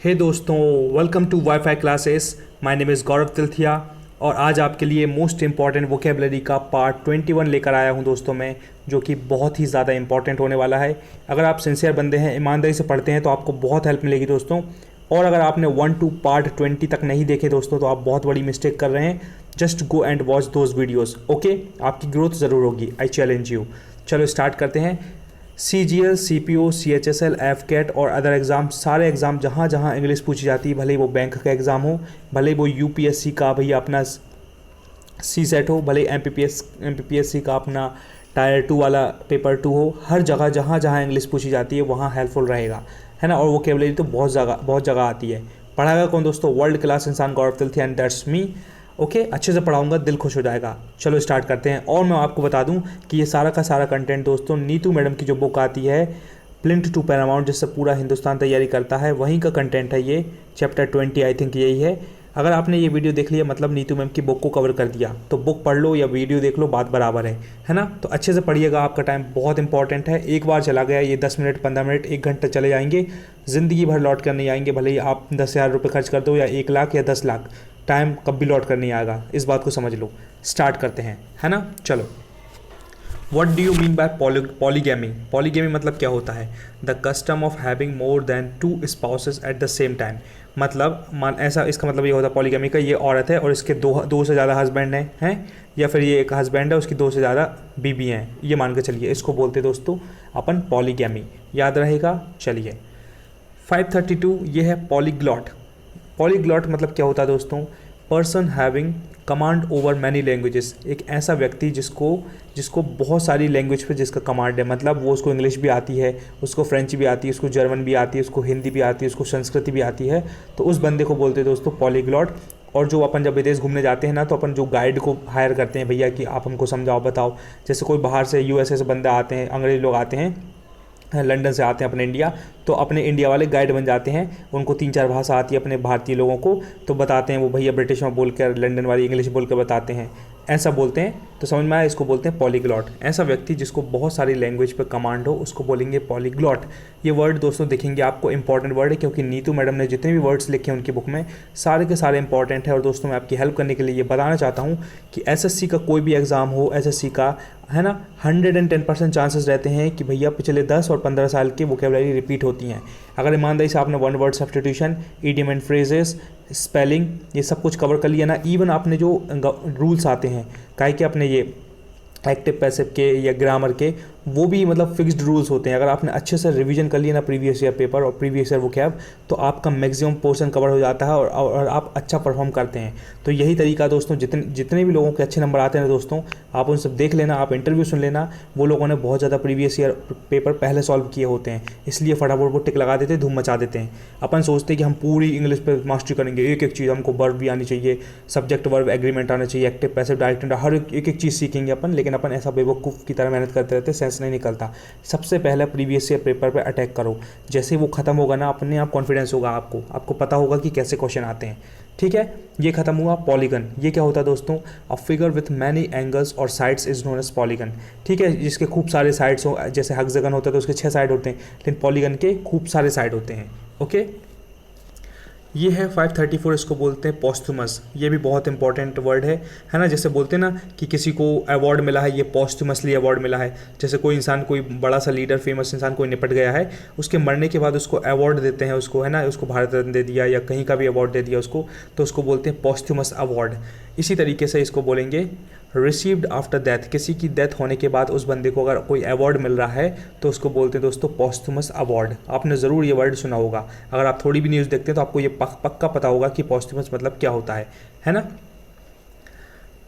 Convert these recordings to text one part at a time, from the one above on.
हे दोस्तों, welcome to WiFi classes. My name is Gaurav Tilthia और आज आपके लिए मोस्ट इम्पॉर्टेंट वोकेबलरी का पार्ट 21 लेकर आया हूं दोस्तों मैं, जो कि बहुत ही ज़्यादा इंपॉर्टेंट होने वाला है। अगर आप सिंसियर बंदे हैं, ईमानदारी से पढ़ते हैं तो आपको बहुत हेल्प मिलेगी दोस्तों। और अगर आपने 1 to पार्ट 20 तक नहीं देखे दोस्तों तो आप बहुत बड़ी मिस्टेक कर रहे हैं। Just go and watch those videos, okay. आपकी ग्रोथ ज़रूर होगी, आई चैलेंज यू। चलो स्टार्ट करते हैं। CGL, CPO, CHSL, FCAT और अदर एग्ज़ाम, सारे एग्ज़ाम जहाँ जहाँ इंग्लिश पूछी जाती है, भले ही वो बैंक का एग्ज़ाम हो, भले ही वो UPSC का भैया अपना CSET हो, भले MPPSC का अपना टायर 2 वाला पेपर 2 हो, हर जगह जहाँ जहाँ इंग्लिश पूछी जाती है वहाँ हेल्पफुल रहेगा, है ना। और वोकेबलरी तो बहुत जगह आती है। पढ़ाएगा कौन दोस्तों? वर्ल्ड क्लास इंसान गौरव Tilthiya, and that's me. Okay, अच्छे से पढ़ाऊंगा, दिल खुश हो जाएगा। चलो स्टार्ट करते हैं। और मैं आपको बता दूं कि ये सारा का सारा कंटेंट दोस्तों नीतू मैडम की जो बुक आती है प्लिंथ टू पैरामाउंट, जिससे पूरा हिंदुस्तान तैयारी करता है, वहीं का कंटेंट है ये। चैप्टर 20 आई थिंक यही है। अगर आपने ये वीडियो देख लिया मतलब नीतू मैम की बुक को कवर कर दिया, तो बुक पढ़ लो या वीडियो देख लो, बात बराबर है ना। तो अच्छे से पढ़िएगा, आपका टाइम बहुत इंपॉर्टेंट है। एक बार चला गया ये 10 मिनट, 15 मिनट, 1 घंटा चले जाएंगे, ज़िंदगी भर लौट कर नहीं आएंगे। भले ही आप 10,000 रुपये खर्च कर दो या 1 लाख या 10 लाख, टाइम कभी लौट कर नहीं आएगा, इस बात को समझ लो। स्टार्ट करते हैं, है ना। चलो, what do you mean by polygamy? Polygamy मतलब क्या होता है? The custom of having more than 2 spouses at the same time. मतलब ऐसा, इसका मतलब ये होता है पॉलीगैमी का, ये औरत है और इसके दो से ज़्यादा हस्बैंड हैं, या फिर ये एक हस्बैंड है, उसकी 2 से ज़्यादा बीबी हैं, ये मान के चलिए। इसको बोलते दोस्तों अपन पॉलीगैमी, याद रहेगा। चलिए 532, ये है पॉलीग्लॉट। पॉलीग्लॉट मतलब क्या होता है दोस्तों? Person having command over many languages. एक ऐसा व्यक्ति जिसको बहुत सारी लैंग्वेज पे जिसका कमांड है। मतलब वो, उसको इंग्लिश भी आती है, उसको फ्रेंच भी आती है, उसको जर्मन भी आती है, उसको हिंदी भी आती है, उसको संस्कृत भी आती है। तो उस बंदे को बोलते हैं दोस्तों पॉलीग्लॉट। और जो अपन जब विदेश घूमने जाते हैं ना, तो अपन जो गाइड को हायर करते हैं, भैया कि आप हमको समझाओ बताओ। जैसे कोई बाहर से USA से बंदा आते हैं, अंग्रेज लोग आते हैं, लंदन से आते हैं अपने इंडिया, तो अपने इंडिया वाले गाइड बन जाते हैं। उनको 3-4 भाषा आती है अपने भारतीय लोगों को, तो बताते हैं वो भैया ब्रिटिश में बोल कर, लंदन वाली इंग्लिश बोल कर बताते हैं, ऐसा बोलते हैं। तो समझ में आया, इसको बोलते हैं पॉलीग्लॉट। ऐसा व्यक्ति जिसको बहुत सारी लैंग्वेज पे कमांड हो, उसको बोलेंगे पॉलीग्लॉट। ये वर्ड दोस्तों दिखेंगे आपको, इंपॉर्टेंट वर्ड है, क्योंकि नीतू मैडम ने जितने भी वर्ड्स लिखे हैं उनकी बुक में, सारे के सारे इंपॉर्टेंट है। और दोस्तों मैं आपकी हेल्प करने के लिए ये बताना चाहता हूँ कि SSC का कोई भी एग्ज़ाम हो, SSC का, है ना, 110% चांसेस रहते हैं कि भैया पिछले 10 और 15 साल की वोकेबलरी रिपीट होती हैं। अगर ईमानदारी से आपने 1 word substitution, idiom and phrases, spelling, ये सब कुछ कवर कर लिया ना, इवन आपने जो रूल्स आते हैं काहे कि अपने ये एक्टिव पैसिव के या ग्रामर के, वो भी मतलब फिक्स्ड रूल्स होते हैं। अगर आपने अच्छे से रिवीजन कर लिया ना प्रीवियस ईयर पेपर और प्रीवियस ईयर वोकैब, तो आपका मैक्सिमम पोर्शन कवर हो जाता है और आप अच्छा परफॉर्म करते हैं। तो यही तरीका दोस्तों, जितने भी लोगों के अच्छे नंबर आते हैं दोस्तों, आप उन सब देख लेना, आप इंटरव्यू सुन लेना, वो लोगों ने बहुत ज़्यादा प्रीवियस ईयर पेपर पहले सॉल्व किए होते हैं, इसलिए फटाफट वो टिक लगा देते हैं, धूम मचा देते हैं। अपन सोचते हैं कि हम पूरी इंग्लिश पे मास्टरी करेंगे, एक एक चीज़, हमको वर्ब भी आनी चाहिए, सब्जेक्ट वर्ब एग्रीमेंट आना चाहिए, एक्टिव पैसिव डायरेक्ट, हर एक एक चीज़ सीखेंगे अपन। लेकिन अपन ऐसा बेवकूफ़ की तरह मेहनत करते रहते, सेंस नहीं निकलता। सबसे पहले प्रीवियस ईयर पेपर पे अटैक करो। जैसे वो खत्म होगा ना, अपने आप कॉन्फिडेंस होगा, आपको पता होगा कि कैसे क्वेश्चन आते हैं। ठीक है, ये खत्म हुआ। पॉलीगन, ये क्या होता है दोस्तों? A figure with many angles और sides is known as polygon. ठीक है, जिसके खूब सारे साइड्स हो, जैसे हेक्सागन होता है तो उसके 6 साइड होते हैं, लेकिन पॉलीगन के खूब सारे साइड होते हैं। ओके, ये है 534, इसको बोलते हैं पोस्टुमस। ये भी बहुत इंपॉर्टेंट वर्ड है ना। जैसे बोलते हैं ना कि किसी को अवार्ड मिला है, ये पोस्टुमसली अवार्ड मिला है। जैसे कोई इंसान, कोई बड़ा सा लीडर, फेमस इंसान कोई निपट गया है, उसके मरने के बाद उसको अवार्ड देते हैं, उसको, है ना, उसको भारत रत्न दे दिया या कहीं का भी अवार्ड दे दिया उसको, तो उसको बोलते हैं पोस्टुमस अवार्ड। इसी तरीके से इसको बोलेंगे रिसीव्ड आफ्टर डेथ। किसी की डेथ होने के बाद उस बंदे को अगर कोई अवार्ड मिल रहा है तो उसको बोलते हैं दोस्तों पोस्टुमस अवार्ड। आपने ज़रूर ये वर्ड सुना होगा, अगर आप थोड़ी भी न्यूज़ देखते हैं तो आपको ये पक्का पता होगा कि पोस्टुमस मतलब क्या होता है ना।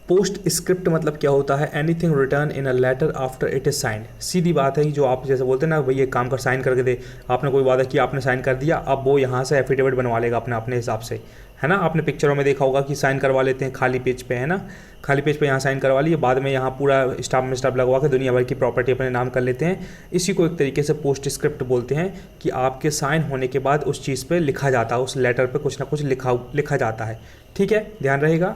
पोस्ट स्क्रिप्ट मतलब क्या होता है? Anything written in a letter after it is signed. सीधी बात है कि जो आप जैसे बोलते हैं ना, भाई ये काम कर, साइन करके दे, आपने कोई वादा किया, आपने साइन कर दिया, अब वो यहाँ से एफिडेविट बनवा लेगा अपने हिसाब से, है ना। आपने पिक्चरों में देखा होगा कि साइन करवा लेते हैं खाली पेज पे, है ना, खाली पेज पे यहाँ साइन करवा लिए, बाद में यहाँ पूरा स्टाम्प लगवा के दुनिया भर की प्रॉपर्टी अपने नाम कर लेते हैं। इसी को एक तरीके से पोस्ट स्क्रिप्ट बोलते हैं कि आपके साइन होने के बाद उस चीज़ पे लिखा जाता है, उस लेटर पे कुछ ना कुछ लिखा जाता है। ठीक है, ध्यान रहेगा।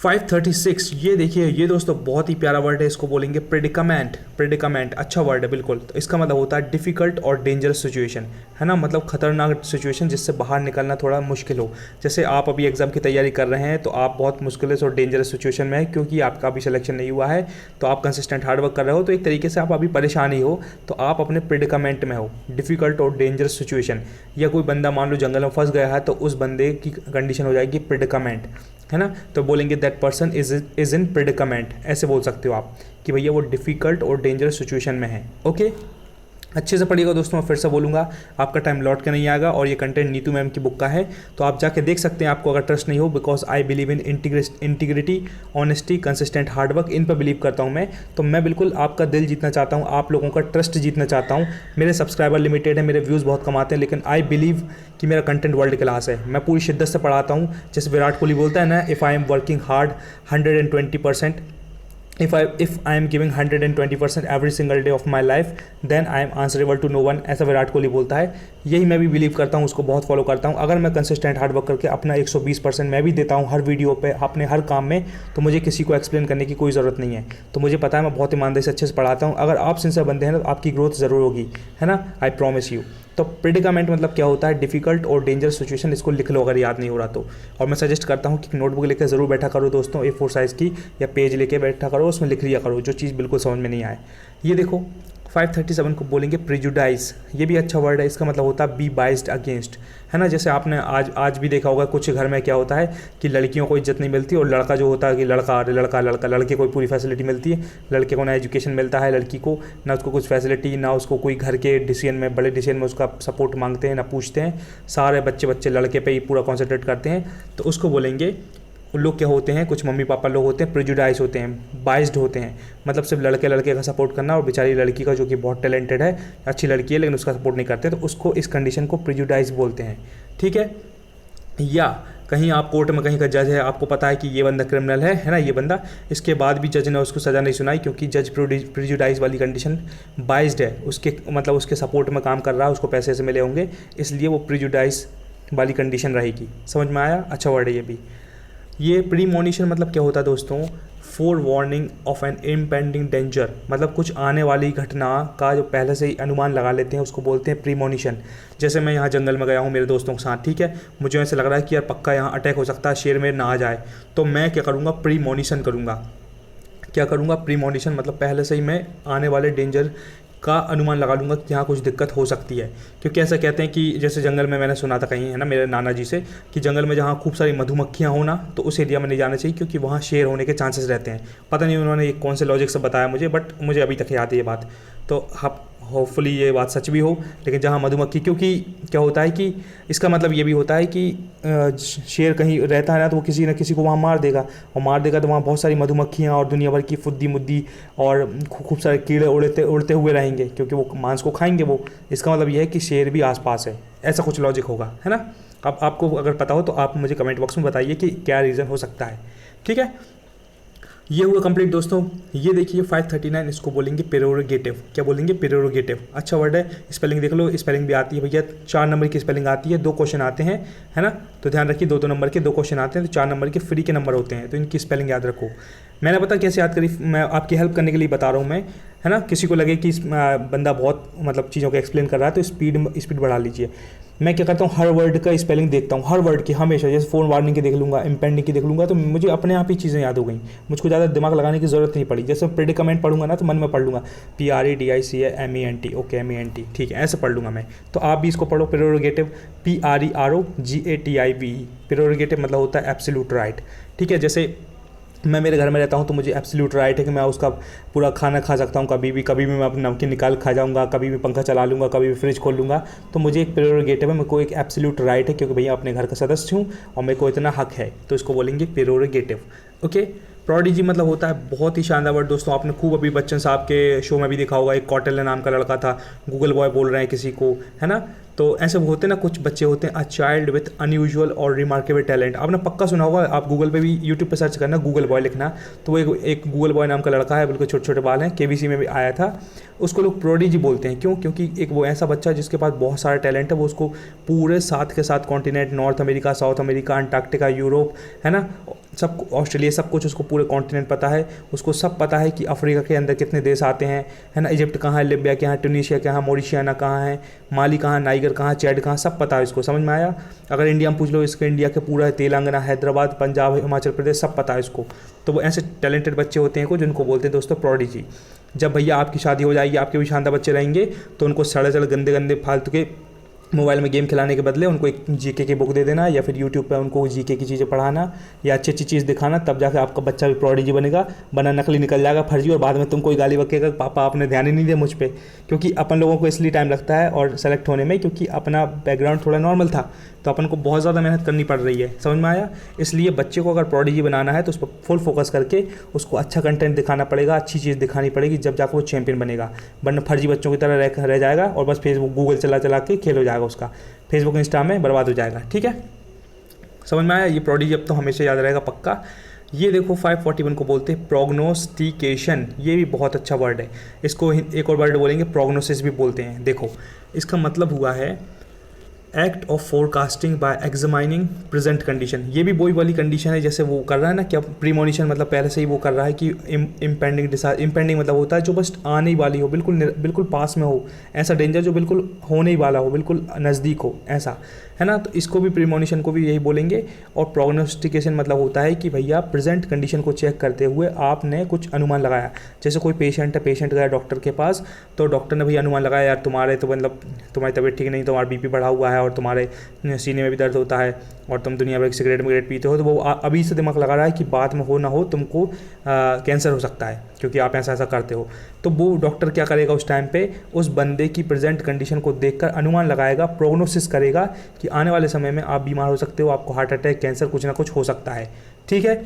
536, ये देखिए, ये दोस्तों बहुत ही प्यारा वर्ड है, इसको बोलेंगे प्रेडिकामेंट। प्रेडिकामेंट अच्छा वर्ड है बिल्कुल। तो इसका मतलब होता है डिफ़िकल्ट और डेंजरस सिचुएशन, है ना, मतलब खतरनाक सिचुएशन जिससे बाहर निकलना थोड़ा मुश्किल हो। जैसे आप अभी एग्जाम की तैयारी कर रहे हैं तो आप बहुत मुश्किल और डेंजरस सिचुएशन में है, क्योंकि आपका अभी सिलेक्शन नहीं हुआ है, तो आप कंसिस्टेंट हार्डवर्क कर रहे हो, तो एक तरीके से आप अभी परेशान ही हो, तो आप अपने प्रेडिकामेंट में हो, डिफ़िकल्ट और डेंजरस सिचुएशन। या कोई बंदा मान लो जंगल में फंस गया है, तो उस बंदे की कंडीशन हो जाएगी प्रेडिकामेंट, है ना। तो बोलेंगे that person is in predicament, ऐसे बोल सकते हो आप कि भैया वो डिफ़िकल्ट और डेंजरस सिचुएशन में है। ओके, अच्छे से पढ़िएगा दोस्तों, मैं फिर से बोलूँगा, आपका टाइम लौट के नहीं आएगा। और ये कंटेंट नीतू मैम की बुक का है, तो आप जाके देख सकते हैं, आपको अगर ट्रस्ट नहीं हो, because I believe in integrity, honesty, consistent hard work, इन पर बिलीव करता हूँ मैं। तो मैं बिल्कुल आपका दिल जीतना चाहता हूँ, आप लोगों का ट्रस्ट जीतना चाहता हूँ। मेरे सब्सक्राइबर लिमिटेड है, मेरे व्यूज़ बहुत कम आते हैं, लेकिन आई बिलीव कि मेरा कंटेंट वर्ल्ड क्लास है। मैं पूरी शिद्दत से पढ़ाता हूँ, जैसे विराट कोहली बोलता है ना, if I am working hard 120%, if I am giving 120% every single day of my life, then I am answerable to no one, ऐसा विराट कोहली बोलता है। यही मैं भी बिलीव करता हूँ, उसको बहुत फॉलो करता हूँ। अगर मैं कंसिस्टेंट हार्डवर्क करके अपना 120% मैं भी देता हूँ हर वीडियो पे, अपने हर काम में, तो मुझे किसी को एक्सप्लेन करने की कोई ज़रूरत नहीं है। तो मुझे पता है मैं बहुत ईमानदारी से अच्छे से पढ़ाता हूँ। अगर आप सिंसियर बंदे हैं तो आपकी ग्रोथ ज़रूर होगी, है ना, आई प्रॉमिस यू। तो प्रेडिकामेंट मतलब क्या होता है, डिफ़िकल्ट और डेंजरस सिचुएशन। इसको लिख लो अगर याद नहीं हो रहा तो। और मैं सजेस्ट करता हूँ कि नोटबुक लेकर ज़रूर बैठा करो दोस्तों, A4 साइज़ की, या पेज लेके बैठा करो, उसमें लिख लिया करो जो चीज़ बिल्कुल समझ में नहीं आए। ये देखो 537 को बोलेंगे प्रिजुडाइज, ये भी अच्छा वर्ड है। इसका मतलब होता है बी बाइस्ड अगेंस्ट, है ना। जैसे आपने आज भी देखा होगा, कुछ घर में क्या होता है कि लड़कियों को इज्जत नहीं मिलती, और लड़का जो होता है कि लड़के को पूरी फैसिलिटी मिलती है, लड़के को ना एजुकेशन मिलता है, लड़की को ना उसको कुछ फैसिलिटी, ना उसको कोई घर के डिसीजन में, बड़े डिसीजन में उसका सपोर्ट मांगते हैं, ना पूछते हैं। सारे बच्चे लड़के पे ही पूरा कॉन्सेंट्रेट करते हैं। तो उसको बोलेंगे, उन लोग क्या होते हैं, कुछ मम्मी पापा लोग होते हैं प्रेजुडाइज होते हैं, बाइस्ड होते हैं, मतलब सिर्फ लड़के का सपोर्ट करना, और बेचारी लड़की का जो कि बहुत टैलेंटेड है, अच्छी लड़की है, लेकिन उसका सपोर्ट नहीं करते, तो उसको, इस कंडीशन को प्रेजुडाइज बोलते हैं, ठीक है। या कहीं आप कोर्ट में कहीं का जज है, आपको पता है कि ये बंदा क्रिमिनल है ना, ये बंदा, इसके बाद भी जज ने उसको सज़ा नहीं सुनाई, क्योंकि जज प्रेजुडाइज वाली कंडीशन बाइस्ड है, उसके मतलब उसके सपोर्ट में काम कर रहा है, उसको पैसे से मिले होंगे, इसलिए वो प्रेजुडाइज वाली कंडीशन रहेगी। समझ में आया, अच्छा वर्ड है ये भी। ये प्रीमोनिशन मतलब क्या होता है दोस्तों, forewarning of an impending danger, मतलब कुछ आने वाली घटना का जो पहले से ही अनुमान लगा लेते हैं, उसको बोलते हैं प्रीमोनिशन। जैसे मैं यहाँ जंगल में गया हूँ मेरे दोस्तों के साथ, ठीक है, मुझे ऐसे लग रहा है कि यार पक्का यहाँ अटैक हो सकता है, शेर मेरे ना आ जाए, तो मैं क्या करूँगा, प्रीमोनिशन करूँगा। क्या करूँगा, प्रीमोनिशन मतलब पहले से ही मैं आने वाले डेंजर का अनुमान लगा लूँगा कि यहाँ कुछ दिक्कत हो सकती है। क्योंकि ऐसा कहते हैं कि जैसे जंगल में, मैंने सुना था कहीं, है ना, मेरे नाना जी से, कि जंगल में जहाँ खूब सारी मधुमक्खियाँ हो ना, तो उस एरिया में नहीं जाना चाहिए, क्योंकि वहाँ शेर होने के चांसेस रहते हैं। पता नहीं उन्होंने ये कौन से लॉजिक से बताया मुझे, बट मुझे अभी तक याद है ये बात। तो आप होपफुली ये बात सच भी हो। लेकिन जहाँ मधुमक्खी, क्योंकि क्या होता है कि इसका मतलब ये भी होता है कि शेर कहीं रहता है ना, तो वो किसी न किसी को वहाँ मार देगा, और मार देगा तो वहाँ बहुत सारी मधुमक्खियाँ और दुनिया भर की फुद्दी मुद्दी और खूब सारे कीड़े उड़ते हुए रहेंगे, क्योंकि वो मांस को खाएंगे वो। इसका मतलब ये है कि शेर भी आसपास है, ऐसा कुछ लॉजिक होगा, है ना। अब आपको अगर पता हो तो आप मुझे कमेंट बॉक्स में बताइए कि क्या रीज़न हो सकता है, ठीक है। ये हुआ कंप्लीट दोस्तों। ये देखिए 539, इसको बोलेंगे प्रेरोगेटिव। क्या बोलेंगे, प्रेरोगेटिव। अच्छा वर्ड है, स्पेलिंग देख लो, स्पेलिंग भी आती है भैया, 4 नंबर की स्पेलिंग आती है, 2 क्वेश्चन आते हैं, है ना। तो ध्यान रखिए, 2 नंबर के 2 क्वेश्चन आते हैं, तो 4 नंबर के फ्री के नंबर होते हैं, तो इनकी स्पेलिंग याद रखो। मैंने पता कैसे याद करी, मैं आपकी हेल्प करने के लिए बता रहा हूँ मैं, है ना। किसी को लगे कि बंदा बहुत मतलब चीज़ों को एक्सप्लेन कर रहा है, तो स्पीड बढ़ा लीजिए। मैं क्या करता हूँ, हर वर्ड का स्पेलिंग देखता हूँ, हर वर्ड की हमेशा। जैसे फोन वार्निंग की देख लूँगा, इम्पेंडिंग की देख लूँगा, तो मुझे अपने आप ही चीज़ें याद हो गई, मुझको ज़्यादा दिमाग लगाने की ज़रूरत नहीं पड़ी। जैसे प्रेडिकामेंट पढ़ूंगा ना, तो मन में पढ़ लूँगा, PREDICAMENT, ओके MENT, ठीक है, ऐसे पढ़ लूँगा मैं। तो आप भी इसको पढ़ो, प्रेरोगेटिव, PREROGATIVE। प्रेरोगेटिव मतलब होता है एब्सोल्यूट राइट, ठीक है। जैसे मैं मेरे घर में रहता हूँ, तो मुझे एब्सोल्यूट राइट है कि मैं उसका पूरा खाना खा सकता हूँ, कभी भी मैं अपनी नमकीन निकाल खा जाऊँगा, कभी भी पंखा चला लूँगा, कभी भी फ्रिज खोल लूँगा। तो मुझे एक प्रेरोगेटिव है, मेरे को एक एब्सोल्यूट राइट है, क्योंकि भैया अपने घर का सदस्य हूँ और मेरे को इतना हक है, तो इसको बोलेंगे प्रेरोगेटिव, ओके। प्रोडिजी मतलब होता है बहुत ही शानदार वर्ड दोस्तों। आपने खूब अभी बच्चन साहब के शो में भी देखा होगा, एक कौटिल्य नाम का लड़का था, गूगल बॉय बोल रहे हैं किसी को, है ना। तो ऐसे वो होते हैं ना, कुछ बच्चे होते हैं अ चाइल्ड विथ अनयूजुअल और रिमार्केबल टैलेंट। आपने पक्का सुना होगा, आप गूगल पे भी, यूट्यूब पे सर्च करना गूगल बॉय लिखना, तो वो एक गूगल बॉय नाम का लड़का है, बिल्कुल छोटे छोटे बाल हैं, केबीसी में भी आया था। उसको लोग प्रोडिजी बोलते हैं। क्यों? क्योंकि एक वो ऐसा बच्चा जिसके पास बहुत सारा टैलेंट है, वो उसको पूरे 7 के 7 continent, north America, south America, Antarctica, Europe, है ना, सब, ऑस्ट्रेलिया, सब कुछ उसको पूरे कॉन्टिनेंट पता है। उसको सब पता है कि अफ्रीका के अंदर कितने देश आते हैं, है ना, इजिप्ट कहाँ है, लिबिया कहाँ है, ट्यूनीशिया कहाँ है, मॉरिशियाना कहाँ है, माली कहाँ, नाइगर कहाँ, चैड कहाँ, सब पता है इसको। समझ में आया? अगर इंडिया में पूछ लो, इसके इंडिया के पूरा है, तेलंगाना, हैदराबाद, पंजाब, हिमाचल प्रदेश, सब पता है इसको। तो वो ऐसे टैलेंटेड बच्चे होते हैं कुछ, जिनको बोलते हैं दोस्तों प्रोडिजी। जब भैया आपकी शादी हो जाएगी, आपके भी शानदार बच्चे रहेंगे, तो उनको सड़े सड़े गंदे गंदे फालतू के मोबाइल में गेम खिलाने के बदले उनको एक जीके की बुक दे देना, या फिर यूट्यूब पे उनको जीके की चीज़ें पढ़ाना, या अच्छी अच्छी चीज़ दिखाना, तब जाकर आपका बच्चा भी प्रोडिजी बनेगा। वरना नकली निकल जाएगा, फर्जी, और बाद में तुम कोई गाली बकेगा, पापा आपने ध्यान ही नहीं दिया मुझ पर। क्योंकि अपन लोगों को इसलिए टाइम लगता है और सेलेक्ट होने में, क्योंकि अपना बैकग्राउंड थोड़ा नॉर्मल था, तो अपन को बहुत ज़्यादा मेहनत करनी पड़ रही है। समझ में आया? इसलिए बच्चे को अगर प्रोडिजी बनाना है तो उस पर फुल फोकस करके उसको अच्छा कंटेंट दिखाना पड़ेगा, अच्छी चीज़ दिखानी पड़ेगी, जब जाकर वो चैंपियन बनेगा। वरना फर्जी बच्चों की तरह रह जाएगा और बस फेसबुक गूगल चला चला के खेल हो जाएगा उसका, फेसबुक इंस्टा में बर्बाद हो जाएगा। ठीक है, समझ में आया? ये प्रोडिजी अब तो हमेशा याद रहेगा पक्का। ये देखो 541 को बोलते हैं प्रोग्नोस्टिकेशन। ये भी बहुत अच्छा वर्ड है। इसको एक और वर्ड बोलेंगे, प्रोग्नोसिस भी बोलते हैं। देखो इसका मतलब हुआ है act of forecasting by examining present condition. ये भी वही वाली कंडीशन है जैसे वो कर रहा है ना, क्या प्रीमोनिशन, मतलब पहले से ही वो कर रहा है कि इम्पेंडिंग डिसाइड। इम्पेंडिंग मतलब होता है जो बस आने ही वाली हो, बिल्कुल पास में हो, ऐसा डेंजर जो बिल्कुल होने ही वाला हो, बिल्कुल नज़दीक हो, ऐसा, है ना। तो इसको भी, प्रीमोनिशन को भी यही बोलेंगे। और प्रोग्नोस्टिकेशन मतलब होता है कि भैया प्रेजेंट कंडीशन को चेक करते हुए आपने कुछ अनुमान लगाया। जैसे कोई पेशेंट है, पेशेंट गया डॉक्टर के पास, तो डॉक्टर ने भैया अनुमान लगाया, यार तुम्हारे तो मतलब तुम्हारी तबीयत ठीक नहीं, तुम्हारा बीपी बढ़ा हुआ है और तुम्हारे सीने में भी दर्द होता है और तुम दुनिया भर सिगरेट विगरेट पीते हो, तो वो अभी से दिमाग लगा रहा है कि बाद में हो ना हो तुमको कैंसर हो सकता है, क्योंकि आप ऐसा ऐसा करते हो। तो वो डॉक्टर क्या करेगा उस टाइम पे, उस बंदे की प्रेजेंट कंडीशन को देखकर अनुमान लगाएगा, प्रोग्नोसिस करेगा कि आने वाले समय में आप बीमार हो सकते हो, आपको हार्ट अटैक, कैंसर, कुछ ना कुछ हो सकता है। ठीक है,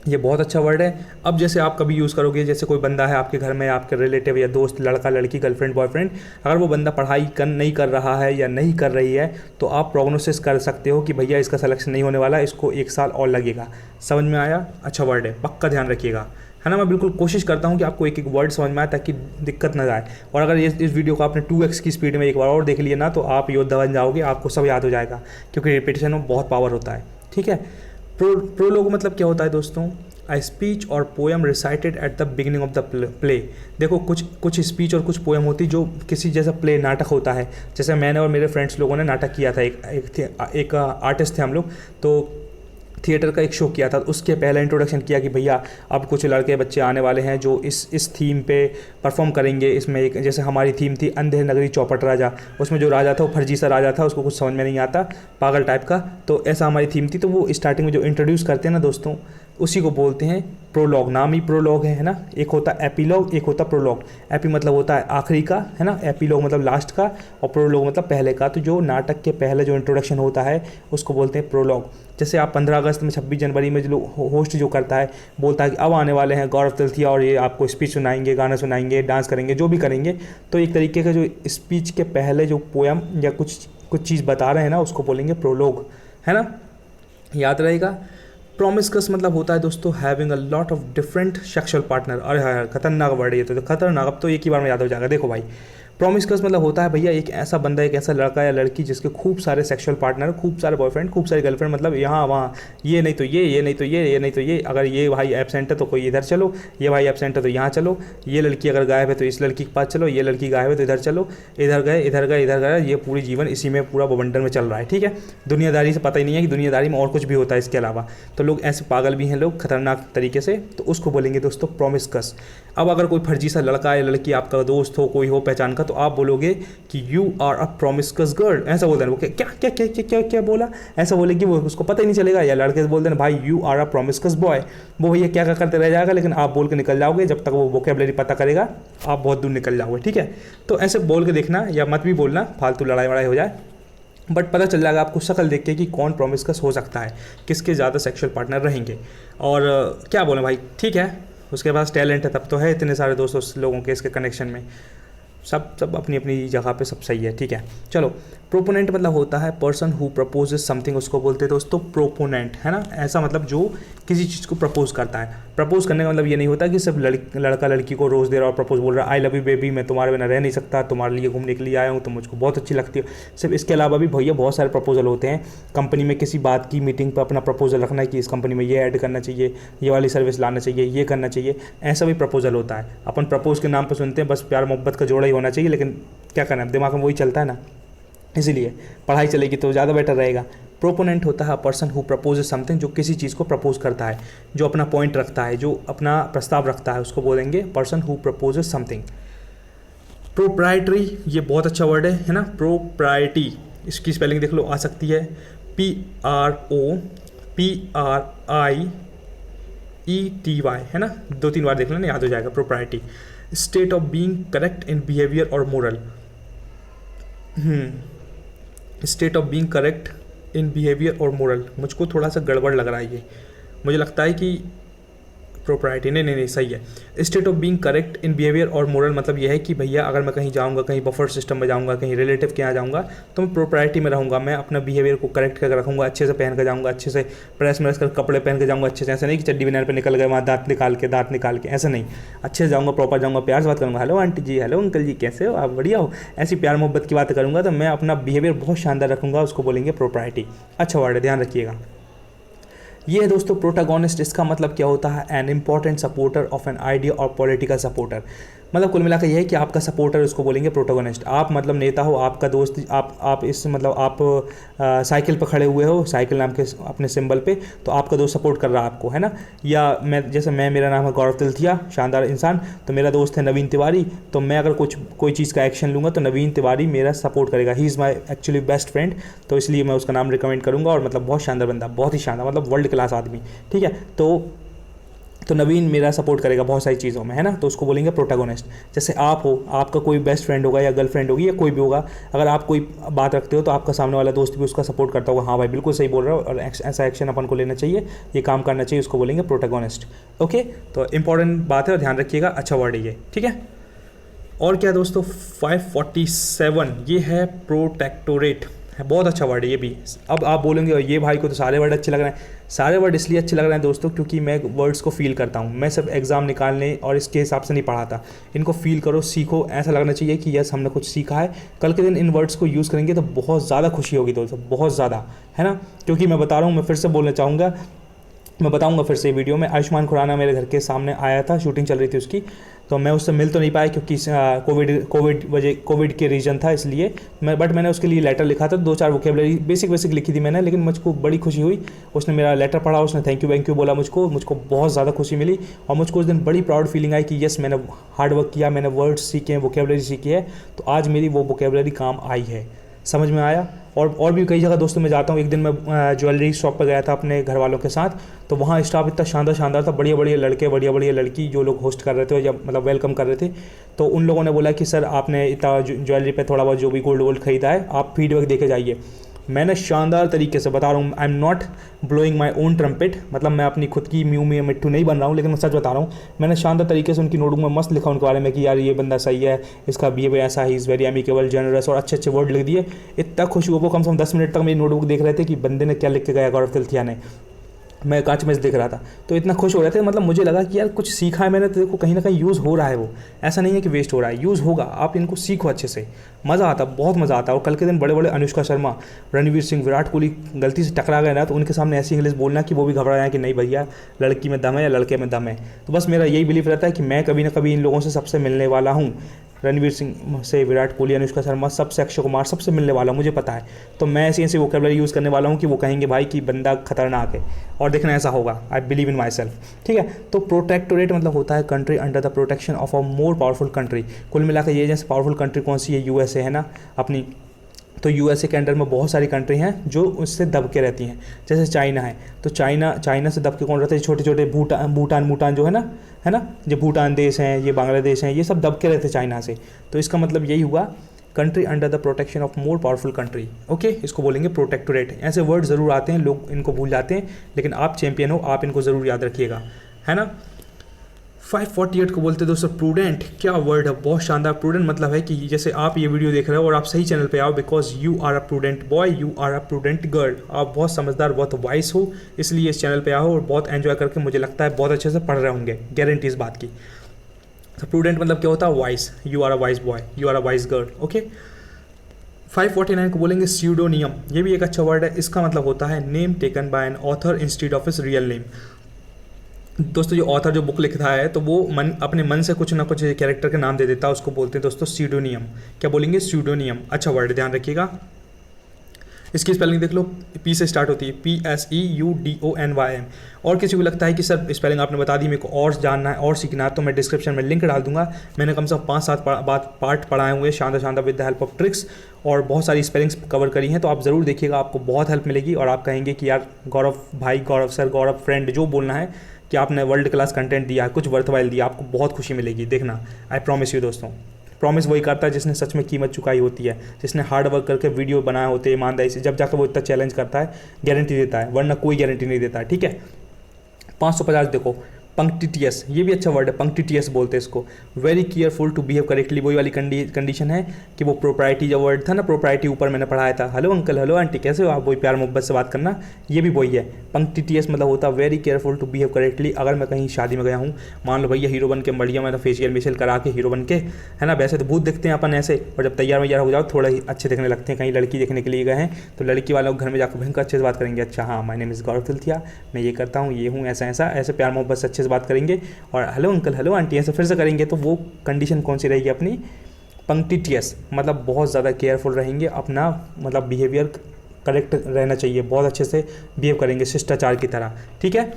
ये बहुत अच्छा वर्ड है। अब जैसे आप कभी यूज़ करोगे, जैसे कोई बंदा है आपके घर में, आपके रिलेटिव या दोस्त, लड़का लड़की, गर्लफ्रेंड बॉयफ्रेंड, अगर वो बंदा पढ़ाई नहीं कर रहा है या नहीं कर रही है, तो आप प्रोग्नोसिस कर सकते हो कि भैया इसका सिलेक्शन नहीं होने वाला, इसको 1 साल और लगेगा। समझ में आया? अच्छा वर्ड है, पक्का ध्यान रखिएगा, है ना। मैं बिल्कुल कोशिश करता हूँ कि आपको एक एक वर्ड समझ में आए ताकि दिक्कत ना जाए। और अगर इस वीडियो को आपने 2x की स्पीड में एक बार और देख लिया ना, तो आप योद्धा बन जाओगे, आपको सब याद हो जाएगा, क्योंकि रिपीटेशन में बहुत पावर होता है। ठीक है, प्रोलोग मतलब क्या होता है दोस्तों? A speech और poem recited at the beginning of the play. देखो कुछ स्पीच और कुछ पोएम होती जो किसी जैसा प्ले, नाटक होता है। जैसे मैंने और मेरे फ्रेंड्स लोगों ने नाटक किया था, एक आर्टिस्ट थे हम लोग, तो थिएटर का एक शो किया था। उसके पहले इंट्रोडक्शन किया कि भैया अब कुछ लड़के बच्चे आने वाले हैं जो इस थीम पे परफॉर्म करेंगे। इसमें एक, जैसे हमारी थीम थी अंधेर नगरी चौपट राजा, उसमें जो राजा था वो फर्जी सा राजा था, उसको कुछ समझ में नहीं आता, पागल टाइप का, तो ऐसा हमारी थीम थी। तो वो स्टार्टिंग में जो इंट्रोड्यूस करते हैं ना दोस्तों, उसी को बोलते हैं प्रोलॉग। नाम ही प्रोलॉग है ना। एक होता है एपीलॉग, एक होता प्रोलॉग। एपी मतलब होता है आखिरी का, है ना, एपीलॉग मतलब लास्ट का, और प्रोलॉग मतलब पहले का। तो जो नाटक के पहले जो इंट्रोडक्शन होता है उसको बोलते हैं प्रोलॉग। जैसे आप 15 अगस्त में, 26 जनवरी में जो होस्ट जो करता है, बोलता है कि अब आने वाले हैं गौरव तिलथिया और ये आपको स्पीच सुनाएंगे, गाना सुनाएंगे, डांस करेंगे, जो भी करेंगे। तो एक तरीके का जो स्पीच के पहले जो पोएम या कुछ चीज़ बता रहे हैं ना, उसको बोलेंगे प्रोलॉग, है ना, याद रहेगा। प्रॉमिस्कस मतलब होता है दोस्तों having a lot of different sexual partner. अरे हाँ, खतरनाक वर्ड है ये तो खतरनाक। अब तो एक ही बार में याद हो जाएगा। देखो भाई, प्रॉमिस्कस मतलब होता है भैया एक ऐसा बंदा, एक ऐसा लड़का या लड़की जिसके खूब सारे सेक्सुअल पार्टनर, खूब सारे बॉयफ्रेंड, खूब सारी गर्लफ्रेंड, मतलब यहाँ वहाँ, ये नहीं तो ये नहीं तो ये नहीं तो ये। अगर ये भाई एब्सेंट है तो कोई इधर चलो, ये भाई एब्सेंट है तो यहाँ चलो, ये लड़की अगर गायब है तो इस लड़की के पास चलो, ये लड़की गायब है तो इधर चलो, इधर गए इधर गए इधर गए। ये पूरी जीवन इसी में पूरा बवंडर में चल रहा है। ठीक है, दुनियादारी से पता ही नहीं है कि दुनियादारी में और कुछ भी होता है इसके अलावा। तो लोग ऐसे पागल भी हैं लोग, खतरनाक तरीके से, तो उसको बोलेंगे दोस्तों प्रॉमिस्कस। अब अगर कोई फर्जी सा लड़का या लड़की आपका दोस्त हो, कोई हो पहचान का, तो आप बोलोगे कि यू आर अ प्रॉमिस्कस गर्ल, ऐसा बोलते हैं वो। क्या क्या क्या क्या क्या क्या बोला, ऐसा बोलेगी वो, उसको पता ही नहीं चलेगा। या लड़के बोलते हैं भाई यू आर अ प्रॉमिस्कस बॉय, वो भैया क्या क्या करते रह जाएगा, लेकिन आप बोल के निकल जाओगे। जब तक वो वोकैबुलरी पता करेगा आप बहुत दूर निकल जाओगे। ठीक है, तो ऐसे बोल के देखना, या मत भी बोलना, फालतू लड़ाई वड़ाई हो जाए, बट पता चल जाएगा आपको शक्ल देख के कि कौन प्रॉमिस्कस हो सकता है, किसके ज़्यादा सेक्सुअल पार्टनर रहेंगे। और क्या बोलें भाई, ठीक है, उसके पास टैलेंट है तब तो है, इतने सारे दोस्तों लोगों के इसके कनेक्शन में। सब अपनी अपनी जगह पे सब सही है, ठीक है। चलो, प्रोपोनेंट मतलब होता है पर्सन हु प्रपोजेस समथिंग, उसको बोलते हैं दोस्तों प्रोपोनेंट, है ना। ऐसा मतलब जो किसी चीज़ को प्रपोज करता है। प्रपोज करने का मतलब ये नहीं होता कि सिर्फ लड़का लड़की को रोज़ दे रहा और प्रपोज बोल रहा है, आई लव यू बेबी, मैं तुम्हारे बिना रह नहीं सकता, तुम्हारे लिए घूमने के लिए आया हूँ, तुम मुझको बहुत अच्छी लगती हो। सिर्फ इसके अलावा भी भैया बहुत सारे प्रपोजल होते हैं। कंपनी में किसी बात की मीटिंग पर अपना प्रपोजल रखना है कि इस कंपनी में ये ऐड करना चाहिए, ये वाली सर्विस लाना चाहिए, ये करना चाहिए, ऐसा भी प्रपोजल होता है। अपन प्रपोज के नाम पर सुनते हैं, बस प्यार मोहब्बत का जोड़ा ही होना चाहिए, लेकिन क्या करना है, दिमाग में वही चलता है ना, इसीलिए पढ़ाई चलेगी तो ज़्यादा बेटर रहेगा। प्रोपोनेंट होता है पर्सन हु प्रपोजेस समथिंग, जो किसी चीज़ को प्रपोज करता है, जो अपना पॉइंट रखता है, जो अपना प्रस्ताव रखता है, उसको बोलेंगे person who proposes something. Proprietary, ये बहुत अच्छा वर्ड है ना। प्रोप्राइटी, इसकी स्पेलिंग देख लो, आ सकती है PROPRIETY, है ना। 2-3 बार देख लेना, याद हो जाएगा। Propriety, state of being correct in behaviour और moral. State of being correct in behaviour और मोरल, मुझको थोड़ा सा गड़बड़ लग रहा है ये, मुझे लगता है कि प्रोप्राइटी, नहीं सही है। State of being correct in behaviour और मोरल मतलब ये है कि भैया अगर मैं कहीं जाऊँगा, कहीं बफर सिस्टम में जाऊँगा, कहीं रिलेटिव के यहाँ जाऊँगा, तो मैं प्रोप्राइटी में रहूँगा। मैं अपना बिहेवियर को करेक्ट करके रखूँगा, अच्छे से पहन कर जाऊँगा, अच्छे से प्रेस कर कपड़े पहन के जाऊँगा अच्छे से। ऐसा नहीं कि चड्डी बनाने पर निकल गए वहाँ दांत निकाल के, ऐसा नहीं। अच्छे से जाऊँगा, प्रॉपर जाऊँगा, प्यार से बात करूँगा, हेलो आंटी जी, हेलो अंकल जी, कैसे हो आप, बढ़िया हो, ऐसी प्यार मोहब्बत की बात करूँगा। तो मैं अपना बिहेवियर बहुत शानदार रखूँगा, उसको बोलेंगे प्रोप्राइटी। अच्छा वर्ड है, ध्यान रखिएगा। ये है दोस्तों प्रोटागोनिस्ट। इसका मतलब क्या होता है, an important supporter of an idea और पॉलिटिकल सपोर्टर। मतलब कुल मिलाकर यह है कि आपका सपोर्टर, उसको बोलेंगे प्रोटागोनिस्ट। आप मतलब नेता हो, आपका दोस्त, आप इस मतलब आप साइकिल पर खड़े हुए हो, साइकिल नाम के अपने सिंबल पे, तो आपका दोस्त सपोर्ट कर रहा है आपको, है ना। या मेरा नाम है गौरव तिलथिया, शानदार इंसान, तो मेरा दोस्त है नवीन तिवारी, तो मैं अगर कोई चीज़ का एक्शन लूँगा तो नवीन तिवारी मेरा सपोर्ट करेगा। He is my actually best friend, तो इसलिए मैं उसका नाम रिकमेंड करूँगा। और मतलब बहुत शानदार बंदा, बहुत ही शानदार, मतलब वर्ल्ड क्लास आदमी, ठीक है। तो नवीन मेरा सपोर्ट करेगा बहुत सारी चीज़ों में, है ना, तो उसको बोलेंगे प्रोटागोनिस्ट। जैसे आप हो, आपका कोई बेस्ट फ्रेंड होगा या गर्लफ्रेंड होगी या कोई भी होगा, अगर आप कोई बात रखते हो तो आपका सामने वाला दोस्त भी उसका सपोर्ट करता होगा, हाँ भाई बिल्कुल सही बोल रहा हो और ऐसा एक्शन अपन को लेना चाहिए, ये काम करना चाहिए, उसको बोलेंगे प्रोटागोनिस्ट। ओके, तो इंपॉर्टेंट बात है और ध्यान रखिएगा, अच्छा वर्ड है ये, ठीक है। और क्या दोस्तों, 547, ये है प्रोटेक्टोरेट, है बहुत अच्छा वर्ड है ये भी। अब आप बोलेंगे ये भाई को तो सारे वर्ड अच्छे लग रहे हैं। सारे वर्ड इसलिए अच्छे लग रहे हैं दोस्तों क्योंकि मैं वर्ड्स को फील करता हूँ। मैं सिर्फ एग्जाम निकालने और इसके हिसाब से नहीं पढ़ाता। इनको फील करो, सीखो, ऐसा लगना चाहिए कि यस हमने कुछ सीखा है। कल के दिन इन वर्ड्स को यूज़ करेंगे तो बहुत ज़्यादा खुशी होगी दोस्तों, बहुत ज़्यादा, है ना। क्योंकि मैं बता रहा हूँ, मैं फिर से बोलना चाहूँगा, मैं बताऊंगा फिर से वीडियो में। आयुष्मान खुराना मेरे घर के सामने आया था, शूटिंग चल रही थी उसकी, तो मैं उससे मिल तो नहीं पाया क्योंकि कोविड के रीजन था, इसलिए बट मैंने उसके लिए लेटर लिखा था, 2-4 वोकेबलरी बेसिक लिखी थी मैंने, लेकिन मुझको बड़ी खुशी हुई। उसने मेरा लेटर पढ़ा, उसने थैंक यू बोला मुझको बहुत ज़्यादा खुशी मिली। और मुझको उस दिन बड़ी प्राउड फीलिंग आई कि यस मैंने हार्ड वर्क किया, मैंने वर्ड्स सीखे हैं, वोकेबलरी सीखी है, तो आज मेरी वो वोकेबलरी काम आई है। समझ में आया। और भी कई जगह दोस्तों मैं जाता हूँ। एक दिन मैं ज्वेलरी शॉप पर गया था अपने घर वालों के साथ, तो वहाँ स्टाफ इतना शानदार था, बढ़िया लड़के, बढ़िया लड़की जो लोग होस्ट कर रहे थे या मतलब वेलकम कर रहे थे। तो उन लोगों ने बोला कि सर आपने इतना ज्वेलरी पे थोड़ा बहुत जो भी गोल्ड खरीदा है आप फीडबैक देके जाइए। मैंने शानदार तरीके से बता रहा हूँ, I am not blowing my own trumpet, मतलब मैं अपनी खुद की म्यू में मिट्टू नहीं बन रहा हूँ, लेकिन मैं सच बता रहा हूँ। मैंने शानदार तरीके से उनकी नोटबुक में मस्त लिखा उनके बारे में कि यार ये बंदा सही है, इसका बिहेवियर ऐसा, he is very amicable, generous, और अच्छे वर्ड लिख दिए। इतना खुश हुआ वो, कम से कम 10 मिनट तक मेरी नोटबुक देख रहे थे कि बंदे ने क्या लिख के गया गौरव तिलथिया ने। मैं कांच में से देख रहा था तो इतना खुश हो रहे थे, मतलब मुझे लगा कि यार कुछ सीखा है मैंने, तो देखो कहीं ना कहीं यूज़ हो रहा है। वो ऐसा नहीं है कि वेस्ट हो रहा है, यूज़ होगा। आप इनको सीखो अच्छे से, मज़ा आता, बहुत मज़ा आता। और कल के दिन बड़े अनुष्का शर्मा, रणवीर सिंह, विराट कोहली गलती से टकरा गए ना, तो उनके सामने ऐसी इंग्लिश बोलना कि वो भी घबरा जाए कि नहीं भैया लड़की में दम है या लड़के में दम है। तो बस मेरा यही बिलीफ रहता है कि मैं कभी ना कभी इन लोगों से सबसे मिलने वाला हूँ। रणवीर सिंह से, विराट कोहली, अनुष्का शर्मा, सबसे, अक्षय कुमार, सबसे मिलने वाला हूँ, मुझे पता है। तो मैं ऐसी वोकेबलरी यूज़ करने वाला हूँ कि वो कहेंगे भाई कि बंदा खतरनाक है, और देखना ऐसा होगा। आई बिलीव इन माई सेल्फ, ठीक है। तो प्रोटेक्टोरेट मतलब होता है country under the protection of a more powerful country. कुल मिलाकर ये, जैसे पावरफुल कंट्री कौन सी है, यूएसए है ना अपनी, तो यूएसए के अंडर में बहुत सारी कंट्री हैं जो उससे दब के रहती हैं। जैसे चाइना है, तो चाइना से दब के कौन रहते हैं, छोटे भूटान जो है ना, जो भूटान देश हैं, ये बांग्लादेश हैं, ये सब दब के रहते हैं चाइना से। तो इसका मतलब यही हुआ, country under the protection of more powerful country. Okay, इसको बोलेंगे प्रोटेक्टोरेट। ऐसे वर्ड ज़रूर आते हैं, लोग इनको भूल जाते हैं, लेकिन आप चैंपियन हो, आप इनको ज़रूर याद रखिएगा, है ना। 548 को बोलते हैं दोस्तों प्रूडेंट। क्या वर्ड है, बहुत शानदार। प्रूडेंट मतलब है कि जैसे आप ये वीडियो देख रहे हो और आप सही चैनल पे आओ, because you are a prudent boy, you are a prudent girl. आप बहुत समझदार, बहुत वाइस हो, इसलिए इस चैनल पे आओ और बहुत एंजॉय करके मुझे लगता है बहुत अच्छे से पढ़ रहे होंगे, गारंटी इस बात की। तो प्रूडेंट मतलब क्या होता है, wise. You are a wise boy, you are a wise girl. Okay. 549 को बोलेंगे स्यूडोनियम। ये भी एक अच्छा वर्ड है। इसका मतलब होता है name taken by an author instead of his real name. दोस्तों जो ऑथर जो बुक लिखता है तो वो अपने मन से कुछ ना कुछ कैरेक्टर के नाम दे देता है, उसको बोलते हैं दोस्तों स्यूडोनियम। क्या बोलेंगे, स्यूडोनियम। अच्छा वर्ड, ध्यान रखिएगा। इसकी स्पेलिंग देख लो, पी से स्टार्ट होती है, PSEUDONYM। और किसी को लगता है कि सर स्पेलिंग आपने बता दी, मेरे को और जानना है और सीखना है, तो मैं डिस्क्रिप्शन में लिंक डाल दूंगा। मैंने कम से कम 5-7 पार्ट पढ़ाए हुए शानदार शानदार with the help of tricks, और बहुत सारी स्पेलिंग्स कवर करी हैं, तो आप ज़रूर देखिएगा, आपको बहुत हेल्प मिलेगी। और आप कहेंगे कि यार गौरव भाई, गौरव सर, गौरव फ्रेंड, जो बोलना है कि आपने वर्ल्ड क्लास कंटेंट दिया है, कुछ वर्थवाइल दिया, आपको बहुत खुशी मिलेगी। देखना, आई प्रॉमिस यू दोस्तों। प्रॉमिस वही करता है जिसने सच में कीमत चुकाई होती है, जिसने हार्ड वर्क करके वीडियो बनाए होते हैं ईमानदारी से, जब जाकर वो इतना चैलेंज करता है, गारंटी देता है, वरना कोई गारंटी नहीं देता है। ठीक है। 550 देखो, पंक्टिटियस। ये भी अच्छा वर्ड है, पंक्टिटियस बोलते हैं इसको। Very careful to behave correctly, वही वाली कंडीशन है कि वो प्रोप्राइटी जो वर्ड था ना, प्रोप्राइटी ऊपर मैंने पढ़ाया था, हेलो अंकल, हेलो आंटी, कैसे हो आप, वही प्यार मोहब्बत से बात करना, ये भी वही है। पंक्टिटियस मतलब होता है very careful to behave correctly. अगर मैं कहीं शादी में गया हूँ, मान लो भैया हीरो बन के बढ़िया, मैंने फेशियल मेशियल करा के हीरो बन के, है ना, वैसे तो भूत दिखते हैं अपन ऐसे, और जब तैयार वैयार हो जाओ थोड़ा ही अच्छे दिखने लगते हैं। कहीं लड़की देखने के लिए गए हैं तो लड़की वालों घर में जाकर भयंकर अच्छे से बात करेंगे, अच्छा हाँ my name is Gaurav Tilthiya, मैं ये करता हूँ, ये हूँ, ऐसा ऐसा, ऐसे प्यार मोहब्बत से अच्छे से बात करेंगे। और हेलो अंकल, हेलो आंटी, ऐसे फिर से करेंगे, तो वो कंडीशन कौन सी रहेगी अपनी, पंक्टिटियस। मतलब बहुत ज़्यादा केयरफुल रहेंगे, अपना मतलब बिहेवियर करेक्ट रहना चाहिए, बहुत अच्छे से बिहेव करेंगे शिष्टाचार की तरह। ठीक है।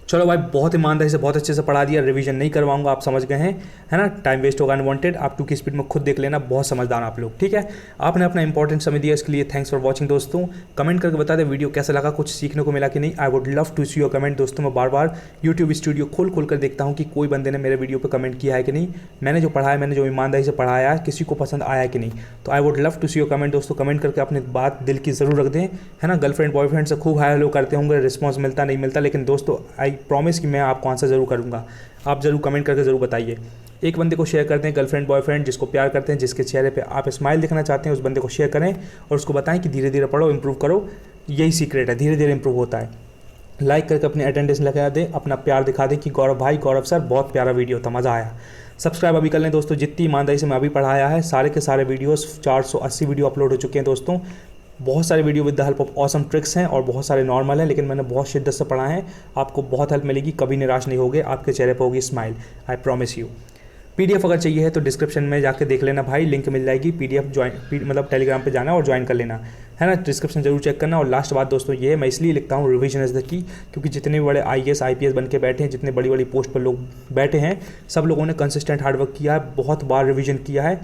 चलो भाई, बहुत ईमानदारी से बहुत अच्छे से पढ़ा दिया, रिवीजन नहीं करवाऊंगा, आप समझ गए हैं, है ना, टाइम वेस्ट होगा अनवांटेड। आप 2 की स्पीड में खुद देख लेना, बहुत समझदार आप लोग। ठीक है। आपने अपना इंपॉर्टेंट समय दिया, इसके लिए थैंक्स फॉर वॉचिंग दोस्तों। कमेंट करके बता दें वीडियो कैसा लगा, कुछ सीखने को मिला कि नहीं। I would love to see your comment दोस्तों। मैं बार बार यूट्यूब स्टूडियो खोल कर देखता हूँ कि कोई बंदे ने मेरे वीडियो पर कमेंट किया है कि नहीं, मैंने जो पढ़ाया, मैंने जो ईमानदारी से पढ़ाया है, किसी को पसंद आया कि नहीं। तो I would love to see your comment दोस्तों। कमेंट करके अपनी बात दिल की ज़रूर रख दें, है ना। गर्लफ्रेंड बॉयफ्रेंड से खूब हाई हेलो करते होंगे, रिस्पॉन्स मिलता नहीं मिलता, लेकिन दोस्तों आई प्रॉमिस कि मैं आपको आंसर ज़रूर करूँगा। आप ज़रूर कमेंट करके ज़रूर बताइए। एक बंदे को शेयर करते हैं, गर्लफ्रेंड बॉयफ्रेंड जिसको प्यार करते हैं, जिसके चेहरे पे आप स्माइल दिखना चाहते हैं, उस बंदे को शेयर करें और उसको बताएं कि धीरे धीरे पढ़ो, इंप्रूव करो। यही सीक्रेट है, धीरे धीरे इंप्रूव होता है। लाइक करके अपनी अटेंडेंस लगा दें, अपना प्यार दिखा दें कि गौरव भाई, गौरव सर, बहुत प्यारा वीडियो था, मज़ा आया। सब्सक्राइब अभी कर लें दोस्तों। जितनी ईमानदारी से मैं अभी पढ़ाया है, सारे के सारे वीडियोस 480 वीडियो अपलोड हो चुके हैं दोस्तों। बहुत सारे video with the help of awesome tricks हैं और बहुत सारे नॉर्मल हैं, लेकिन मैंने बहुत शिद्दत से पढ़ा है। आपको बहुत हेल्प मिलेगी, कभी निराश नहीं होगे, आपके चेहरे पर होगी smile, I promise you. PDF अगर चाहिए है तो डिस्क्रिप्शन में जाके देख लेना भाई, लिंक मिल जाएगी। PDF ज्वाइन मतलब टेलीग्राम पे जाना और ज्वाइन कर लेना, है ना। डिस्क्रिप्शन जरूर चेक करना। और लास्ट बात दोस्तों ये है, मैं इसलिए लिखता हूँ रिवीजन इज़ द की, क्योंकि जितने भी बड़े IAS IPS बन के बैठे हैं, जितने बड़ी बड़ी पोस्ट पर लोग बैठे हैं, सब लोगों ने कंसिस्टेंट हार्डवर्क किया है, बहुत बार रिवीजन किया है,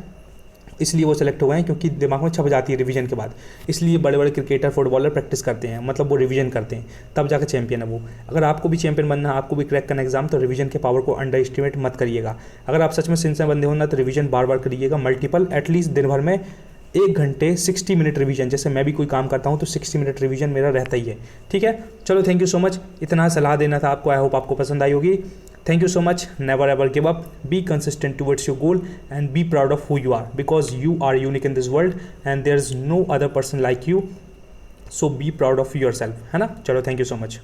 इसलिए वो सेलेक्ट हुए हैं, क्योंकि दिमाग में छप जाती है रिवीजन के बाद। इसलिए बड़े बड़े क्रिकेटर फुटबॉलर प्रैक्टिस करते हैं, मतलब वो रिवीजन करते हैं, तब जाकर चैंपियन है वो। अगर आपको भी चैंपियन बनना है, आपको भी क्रैक करना एग्जाम, तो रिवीजन के पावर को अंडर एस्टिमेट मत करिएगा। अगर आप सच में सिंसियर बंदे होना तो रिवीजन बार बार करिएगा, मल्टीपल, एटलीस्ट दिन भर में 1 घंटे 60 मिनट रिवीजन। जैसे मैं भी कोई काम करता हूँ तो 60 मिनट रिवीजन मेरा रहता ही है। ठीक है। चलो, थैंक यू सो मच, इतना सलाह देना था आपको। आई होप आपको पसंद आई होगी। Thank you so much. Never ever give up. Be consistent towards your goal and be proud of who you are, because you are unique in this world and there's no other person like you. So be proud of yourself. है ना। चलो, thank you so much.